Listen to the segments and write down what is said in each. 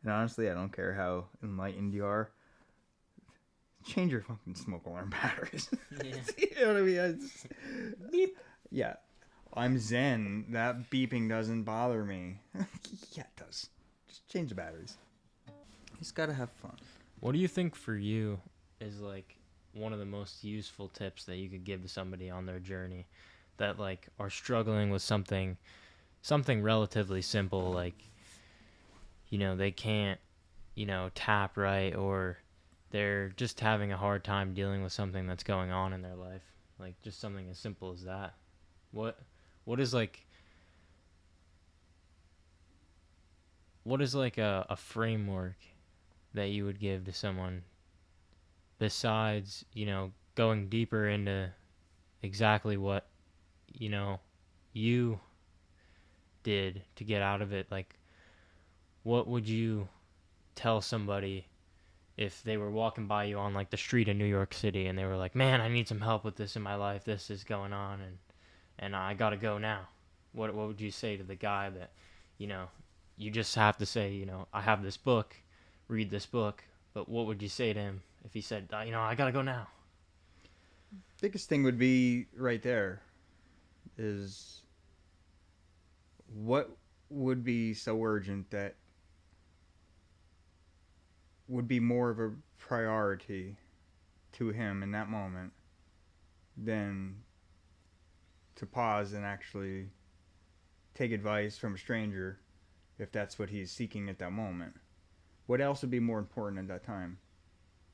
And honestly, I don't care how enlightened you are. Change your fucking smoke alarm batteries. Yeah. You know what I mean? Beep. Yeah. I'm zen. That beeping doesn't bother me. Yeah, it does. Just change the batteries. You just gotta have fun. What do you think for you is like one of the most useful tips that you could give to somebody on their journey that like are struggling with something relatively simple, like they can't tap right, or they're just having a hard time dealing with something that's going on in their life, like just something as simple as that. what what is like what is like a framework that you would give to someone besides going deeper into exactly what you know you did to get out of it? Like, what would you tell somebody if they were walking by you on like the street in New York City and they were like, "Man, I need some help with this in my life. This is going on, and I gotta go now." What would you say to the guy that, you know, you just have to say, I have this book, read this book. But what would you say to him if he said, I gotta go now? Biggest thing would be right there is what would be so urgent that would be more of a priority to him in that moment than to pause and actually take advice from a stranger if that's what he's seeking at that moment. What else would be more important at that time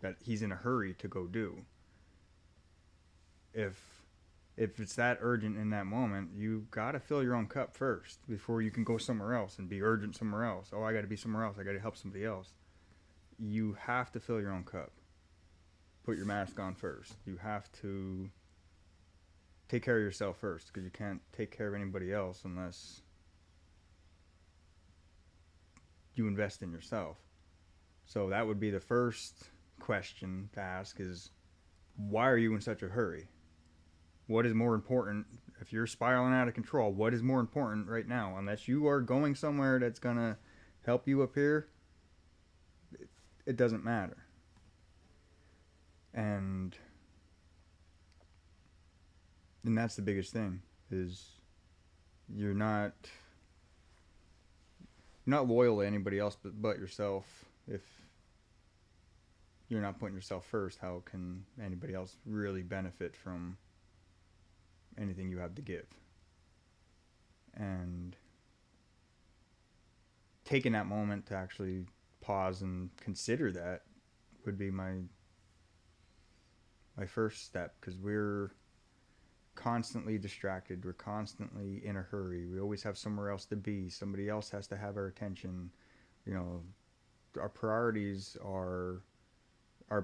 that he's in a hurry to go do? If it's that urgent in that moment, you gotta fill your own cup first before you can go somewhere else and be urgent somewhere else. Oh, I gotta be somewhere else. I gotta help somebody else. You have to fill your own cup. Put your mask on first. You have to take care of yourself first, because you can't take care of anybody else unless you invest in yourself. So that would be the first question to ask is, why are you in such a hurry? What is more important? If you're spiraling out of control, what is more important right now? Unless you are going somewhere that's going to help you up here, it doesn't matter. And that's the biggest thing is you're not loyal to anybody else but yourself. If you're not putting yourself first, how can anybody else really benefit from anything you have to give? And taking that moment to actually pause and consider that would be my first step, because we're constantly distracted. We're constantly in a hurry. We always have somewhere else to be. Somebody else has to have our attention. Our priorities are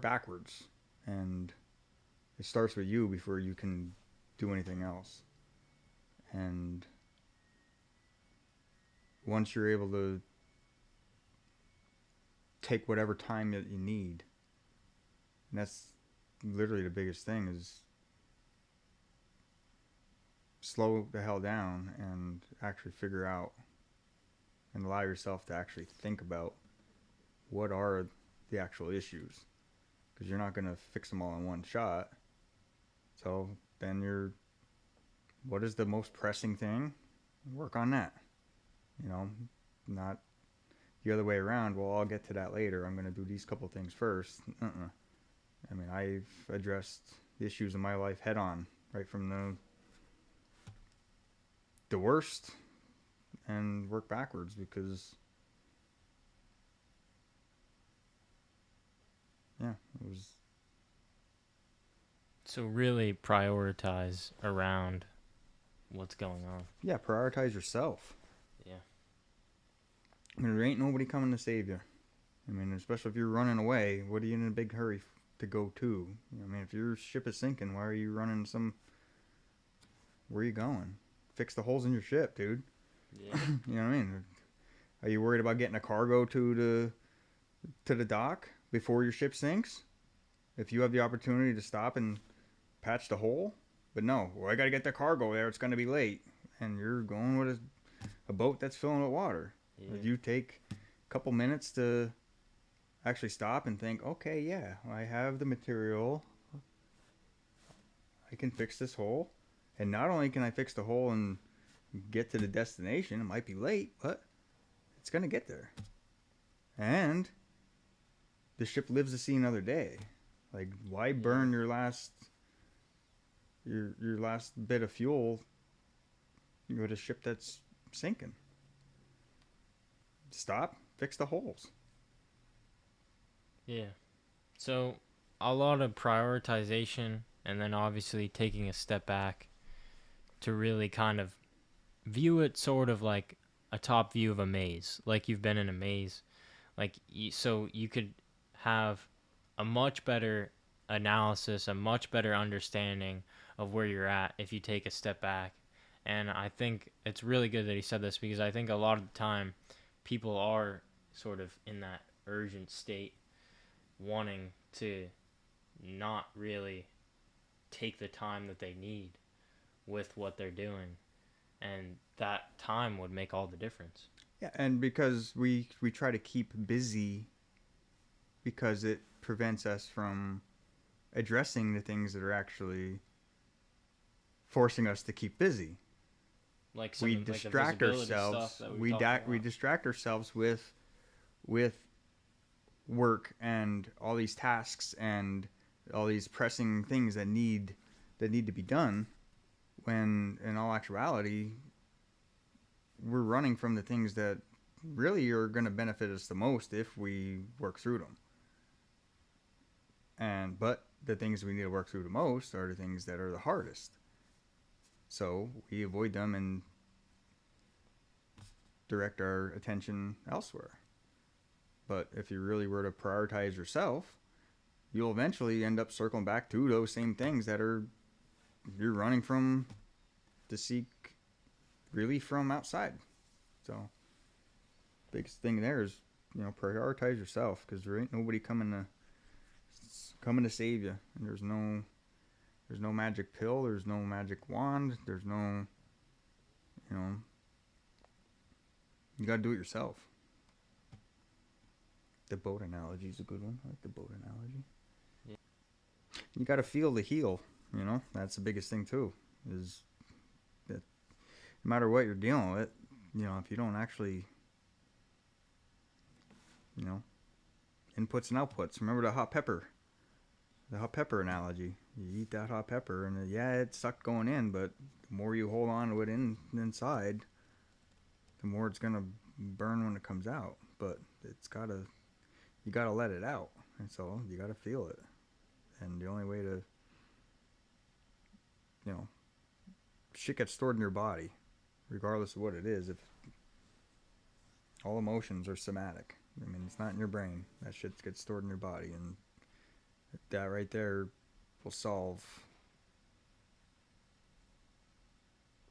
backwards, and it starts with you before you can do anything else. And once you're able to take whatever time that you need, and that's literally the biggest thing, is slow the hell down and actually figure out and allow yourself to actually think about what are the actual issues, because you're not going to fix them all in one shot. So then what is the most pressing thing? Work on that. Not the other way around. Well, I'll get to that later. I'm going to do these couple things first. I mean, I've addressed the issues in my life head on, right from the worst, and work backwards, because it was. So really prioritize around what's going on. Yeah, prioritize yourself. Yeah. I mean, there ain't nobody coming to save you. I mean, especially if you're running away, what are you in a big hurry to go to? I mean, if your ship is sinking, why are you running where are you going? Fix the holes in your ship, dude. Yeah. You know what I mean? Are you worried about getting a cargo to the dock before your ship sinks? If you have the opportunity to stop and patch the hole? But no, well, I got to get the cargo there. It's going to be late. And you're going with a boat that's filling with water. Yeah. You take a couple minutes to actually stop and think, okay, yeah, I have the material. I can fix this hole. And not only can I fix the hole and get to the destination, it might be late, but it's going to get there. And the ship lives to see another day. Like, why burn your last bit of fuel with a ship that's sinking? Stop, fix the holes. Yeah. So a lot of prioritization, and then obviously taking a step back to really kind of view it sort of like a top view of a maze, like you've been in a maze. So you could have a much better analysis, a much better understanding of where you're at if you take a step back. And I think it's really good that he said this, because I think a lot of the time people are sort of in that urgent state, wanting to not really take the time that they need with what they're doing, and that time would make all the difference. Yeah, and because we try to keep busy because it prevents us from addressing the things that are actually forcing us to keep busy. We distract ourselves. We distract ourselves with work and all these tasks and all these pressing things that need to be done, when in all actuality we're running from the things that really are going to benefit us the most if we work through them. But the things we need to work through the most are the things that are the hardest. So we avoid them and direct our attention elsewhere. But if you really were to prioritize yourself, you'll eventually end up circling back to those same things that you're running from to seek relief from outside. So biggest thing there is, prioritize yourself, because there ain't nobody coming to save you. And there's no magic pill, there's no magic wand, there's no, you gotta do it yourself. The boat analogy is a good one. I like the boat analogy. Yeah. You gotta feel to heal. That's the biggest thing too, is that no matter what you're dealing with, if you don't actually, inputs and outputs. Remember the hot pepper analogy. You eat that hot pepper, and it sucked going in, but the more you hold on to it inside, the more it's gonna burn when it comes out. But you gotta let it out, and so you gotta feel it. And the only way to, shit gets stored in your body, regardless of what it is. If all emotions are somatic, it's not in your brain. That shit gets stored in your body, and that right there will solve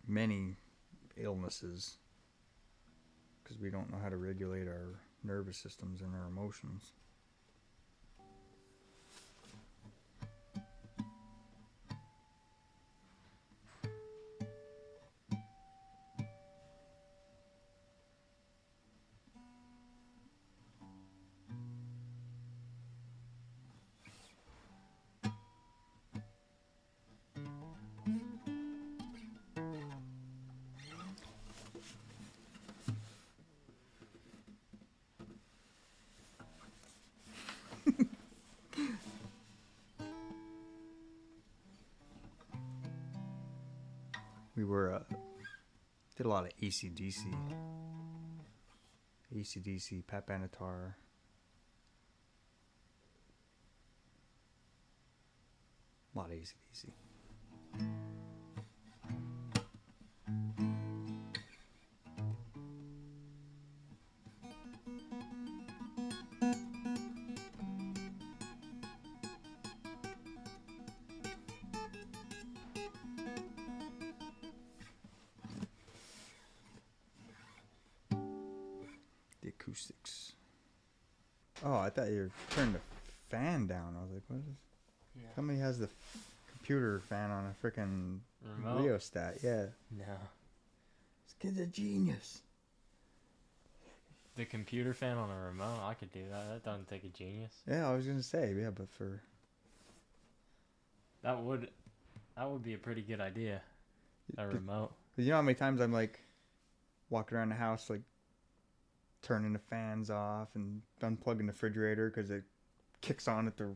many illnesses, because we don't know how to regulate our nervous systems and our emotions. We did a lot of AC/DC, Pat Benatar. A lot of AC/DC. The acoustics. Oh, I thought you turned the fan down. I was like, what is this? Yeah. Somebody has the computer fan on a freaking rheostat. Yeah. No. This kid's a genius. The computer fan on a remote, I could do that. That doesn't take a genius. Yeah, I was gonna say, yeah, but for That would be a pretty good idea. A remote. you know how many times I'm like walking around the house like turning the fans off and unplugging the refrigerator because it kicks on at the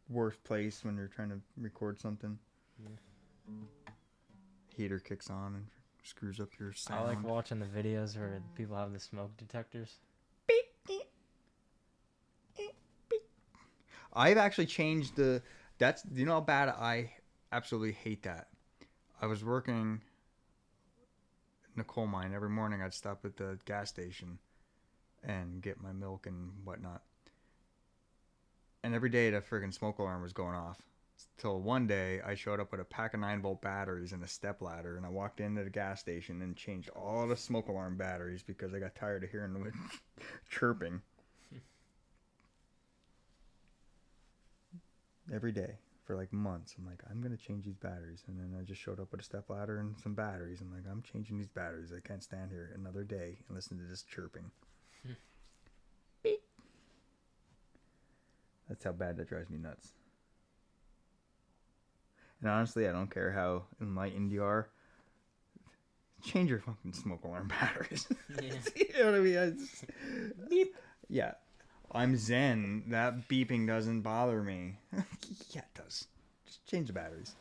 worst place when you're trying to record something. Yeah. Heater kicks on and screws up your sound. I like watching the videos where people have the smoke detectors. I've actually changed that's, you know how bad I absolutely hate that. I was working in a coal mine. Every morning I'd stop at the gas station and get my milk and whatnot. And every day the friggin' smoke alarm was going off. Till one day I showed up with a pack of 9-volt batteries and a step ladder, and I walked into the gas station and changed all the smoke alarm batteries because I got tired of hearing the chirping. Every day for like months. I'm like, I'm going to change these batteries. And then I just showed up with a step ladder and some batteries. I'm like, I'm changing these batteries. I can't stand here another day and listen to this chirping. Beep. That's how bad that drives me nuts. And honestly, I don't care how enlightened you are. Change your fucking smoke alarm batteries. Yeah. You know what I mean? I just, beep. Yeah. I'm zen. That beeping doesn't bother me. Yeah, it does. Just change the batteries.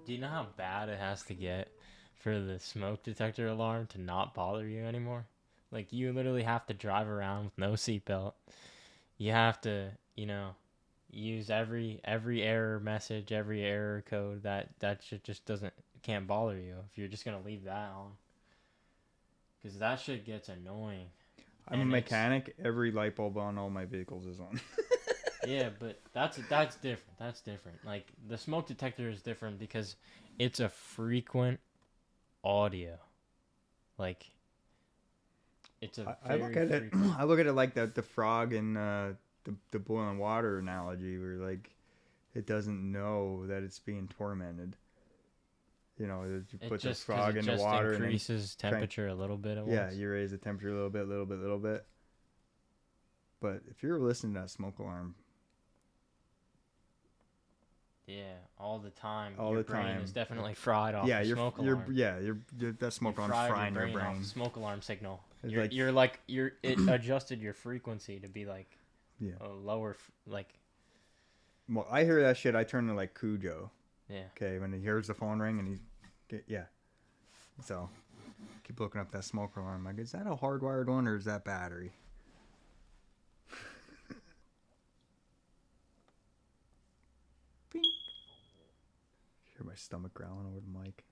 Do you know how bad it has to get for the smoke detector alarm to not bother you anymore? Like, you literally have to drive around with no seatbelt. You have to, use every error message, every error code. That shit just can't bother you if you're just gonna leave that on. Because that shit gets annoying. I'm a mechanic. Every light bulb on all my vehicles is on. Yeah, but that's different. That's different. Like, the smoke detector is different because it's a frequent audio. Like, it's a I look at it. I look at it like the frog in the boiling water analogy, where like it doesn't know that it's being tormented. You know, you put the frog in the water and increases temperature a little bit at once. Yeah, you raise the temperature a little bit. But if you're listening to that smoke alarm, yeah, all the time, all your the brain time is definitely fried off the smoke alarm. That smoke alarm's frying your brain. Off the smoke alarm signal. It's It adjusted your frequency to be like a lower Well, I hear that shit. I turn to like Cujo. Yeah. Okay, when he hears the phone ring and so keep looking up that smoke alarm. Like, is that a hardwired one or is that battery? Bing. Hear my stomach growling over the mic.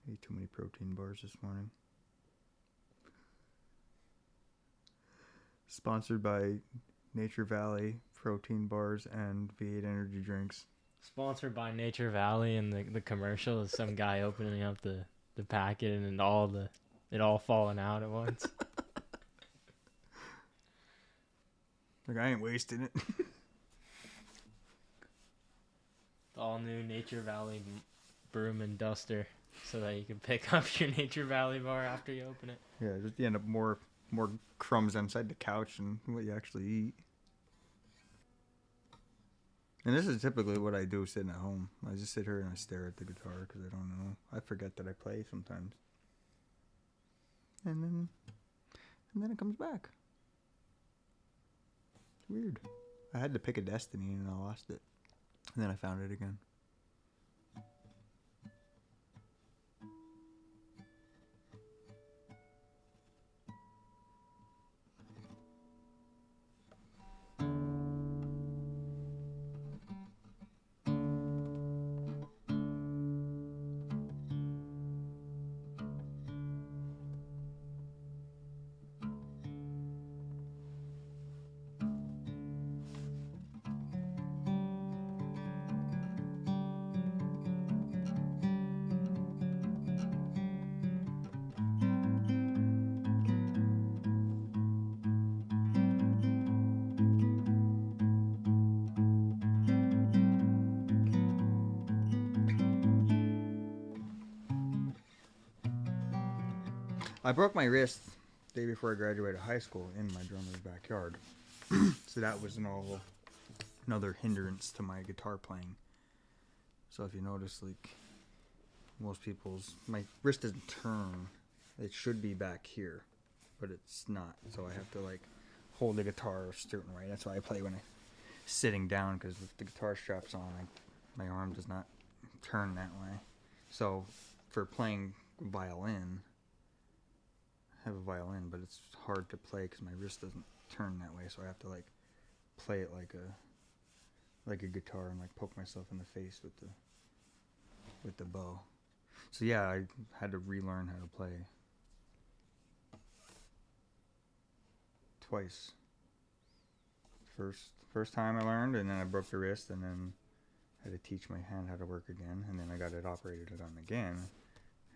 I ate too many protein bars this morning. Sponsored by Nature Valley Protein Bars and V8 Energy Drinks. Sponsored by Nature Valley, and the commercial is some guy opening up the packet and it all falling out at once. Like, I ain't wasting it. All new Nature Valley broom and duster, so that you can pick up your Nature Valley bar after you open it. Yeah, just you end up more crumbs inside the couch than what you actually eat. And this is typically what I do sitting at home. I just sit here and I stare at the guitar because I don't know. I forget that I play sometimes. And then it comes back. It's weird. I had to pick a Destiny and I lost it. And then I found it again. I broke my wrist the day before I graduated high school in my drummer's backyard. So that was another hindrance to my guitar playing. So if you notice, like most people's, my wrist doesn't turn. It should be back here, but it's not. So I have to like hold the guitar a certain way. That's why I play when I'm sitting down, because if the guitar strap's on, my arm does not turn that way. So for playing violin, I have a violin, but it's hard to play because my wrist doesn't turn that way. So I have to like play it like a guitar and like poke myself in the face with the bow. So yeah, I had to relearn how to play twice. First time I learned, and then I broke the wrist, and then I had to teach my hand how to work again, and then I got it operated on again.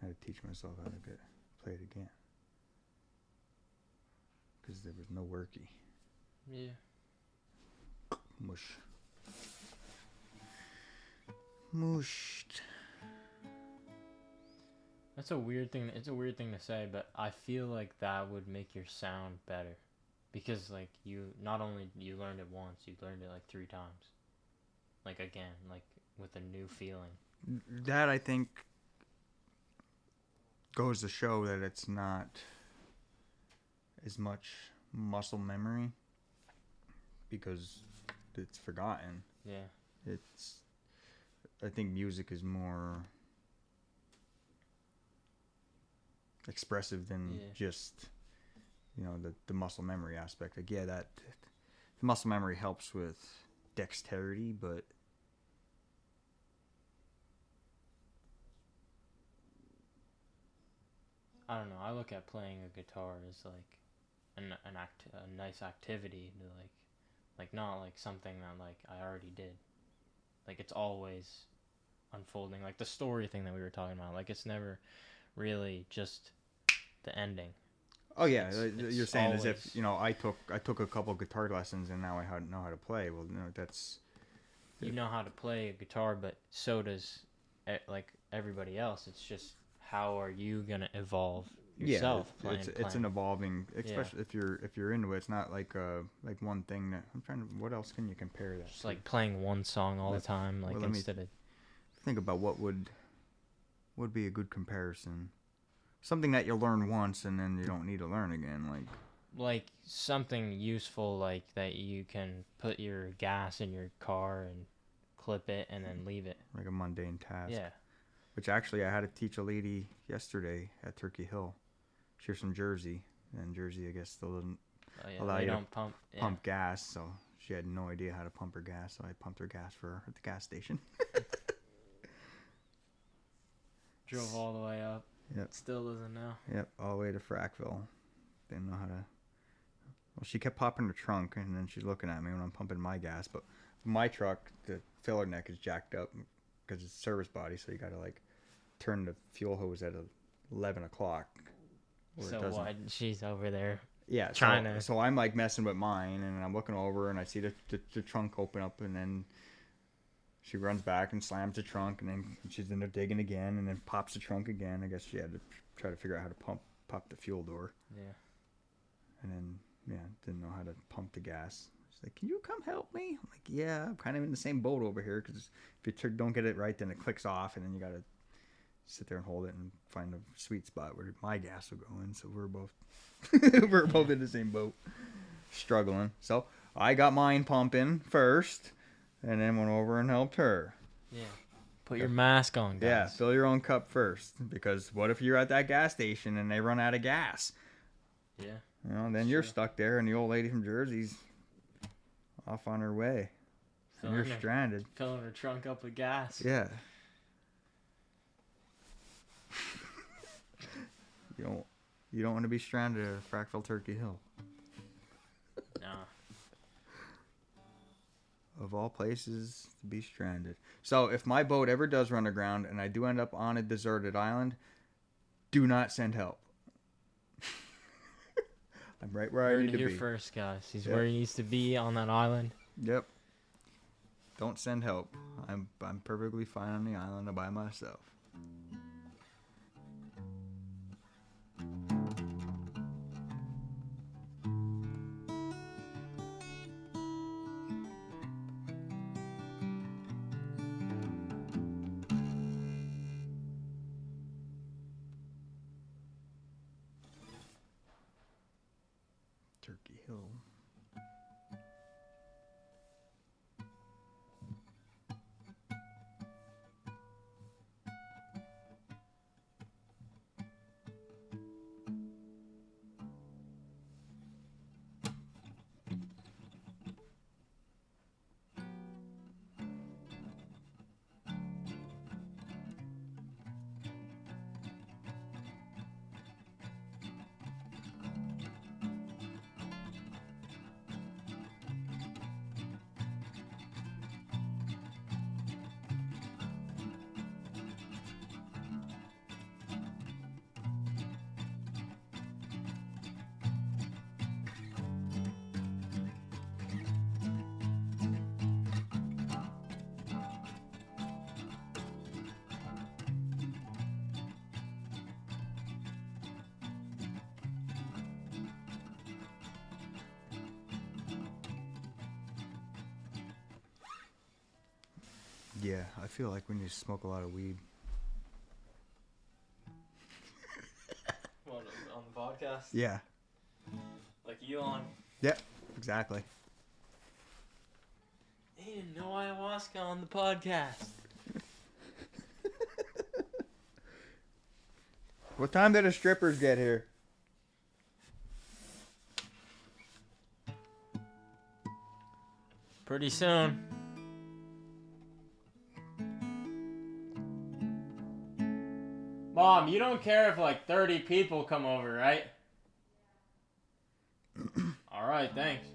I had to teach myself how to play it again, because there was no worky. Yeah. Mush. Mushed. That's a weird thing. It's a weird thing to say, but I feel like that would make your sound better. Because, like, you not only you learned it once, you learned it like 3 times. Like, again, like, with a new feeling. That, I think, goes to show that it's not as much muscle memory, because it's forgotten. Yeah. I think music is more expressive than just, the muscle memory aspect. Like, yeah, that the muscle memory helps with dexterity, but I don't know. I look at playing a guitar as like a nice activity to like not like something that like I already did. Like, it's always unfolding. Like the story thing that we were talking about. Like, it's never really just the ending. oh yeah, It's you're saying always, as if I took a couple guitar lessons and now I know how to play. Well, no, that's you know how to play a guitar, but so does like everybody else. It's just how are you gonna evolve yourself playing? It's an evolving, especially if you're into it. It's not like one thing that I'm trying to. What else can you compare that Just to? like playing one song all the time, like instead of think about what would be a good comparison. Something that you learn once and then you don't need to learn again, like something useful, like that you can put your gas in your car and clip it and then leave it. like a mundane task. Yeah. Which actually I had to teach a lady yesterday at Turkey Hill. She's from Jersey, and Jersey I guess still doesn't allow you to pump gas, so she had no idea how to pump her gas, so I pumped her gas for her at the gas station. Drove all the way up. Yep. Still doesn't know. Yep, all the way to Frackville. Didn't know how to. Well, she kept popping her trunk, and then she's looking at me when I'm pumping my gas. But my truck, the filler neck is jacked up because it's service body, so you got to like turn the fuel hose at 11 o'clock. So what? She's over there. Yeah, trying to. So I'm like messing with mine, and I'm looking over, and I see the trunk open up, and then she runs back and slams the trunk, and then she's in there digging again, and then pops the trunk again. I guess she had to try to figure out how to pop the fuel door. Yeah. And then, didn't know how to pump the gas. She's like, "Can you come help me?" I'm like, "Yeah, I'm kind of in the same boat over here, because if you don't get it right, then it clicks off, and then you got to sit there and hold it and find a sweet spot where my gas will go in." So we're both we're both in the same boat, struggling. So I got mine pumping first, and then went over and helped her. Yeah. Put your mask on, guys. Yeah, fill your own cup first, because what if you're at that gas station and they run out of gas? Yeah. Then you're stuck there, and the old lady from Jersey's off on her way. And you're stranded. Filling her trunk up with gas. Yeah. You don't want to be stranded at Frackville, Turkey Hill. Nah. Of all places to be stranded. So if my boat ever does run aground and I do end up on a deserted island, do not send help. I'm right where I need to be. Here first, guys. He's where he needs to be on that island. Yep. Don't send help. I'm perfectly fine on the island by myself. hill. Yeah, I feel like we need to smoke a lot of weed. What, on the podcast? Yeah. Like Elon? Yep, exactly. They didn't know ayahuasca on the podcast. What time did the strippers get here? Pretty soon. Mom, you don't care if like 30 people come over, right? All right, thanks.